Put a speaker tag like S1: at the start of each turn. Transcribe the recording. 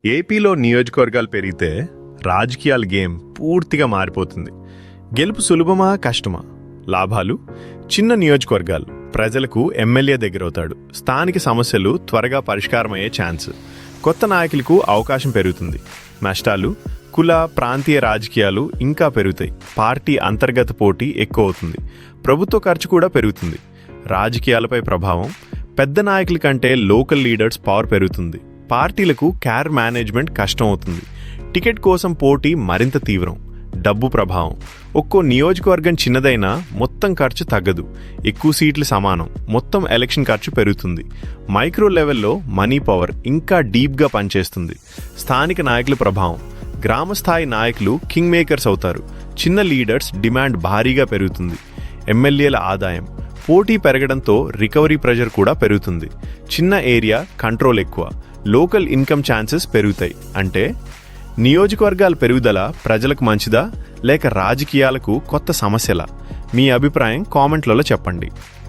S1: ఏపీలో నియోజకవర్గాలు పెరిగితే రాజకీయాల గేమ్ పూర్తిగా మారిపోతుంది. గెలుపు సులభమా కష్టమా? లాభాలు: చిన్న నియోజకవర్గాలు, ప్రజలకు ఎమ్మెల్యే దగ్గరవుతాడు, స్థానిక సమస్యలు త్వరగా పరిష్కారమయ్యే ఛాన్స్, కొత్త నాయకులకు అవకాశం పెరుగుతుంది. నష్టాలు: కుల ప్రాంతీయ రాజకీయాలు ఇంకా పెరుగుతాయి, పార్టీ అంతర్గత పోటీ ఎక్కువ అవుతుంది, ప్రభుత్వ ఖర్చు కూడా పెరుగుతుంది. రాజకీయాలపై ప్రభావం: పెద్ద నాయకుల కంటే లోకల్ లీడర్స్ పవర్ పెరుగుతుంది, పార్టీలకు క్యార్ మేనేజ్మెంట్ కష్టం అవుతుంది, టికెట్ కోసం పోటీ మరింత తీవ్రం. డబ్బు ప్రభావం: ఒక్కో నియోజకవర్గం చిన్నదైనా మొత్తం ఖర్చు తగ్గదు, ఎక్కువ సీట్లు సమానం, మొత్తం ఎలక్షన్ ఖర్చు పెరుగుతుంది. మైక్రో లెవెల్లో మనీ పవర్ ఇంకా డీప్గా పనిచేస్తుంది. స్థానిక నాయకుల ప్రభావం: గ్రామ స్థాయి నాయకులు కింగ్ మేకర్స్ అవుతారు, చిన్న లీడర్స్ డిమాండ్ భారీగా పెరుగుతుంది. ఎమ్మెల్యేల ఆదాయం: పోటీ పెరగడంతో రికవరీ ప్రెషర్ కూడా పెరుగుతుంది, చిన్న ఏరియా కంట్రోల్ ఎక్కువ, లోకల్ ఇన్కమ్ ఛాన్సెస్ పెరుగుతాయి. అంటే నియోజకవర్గాల పెరుగుదల ప్రజలకు మంచిదా లేక రాజకీయాలకు కొత్త సమస్యలా? మీ అభిప్రాయం కామెంట్లలో చెప్పండి.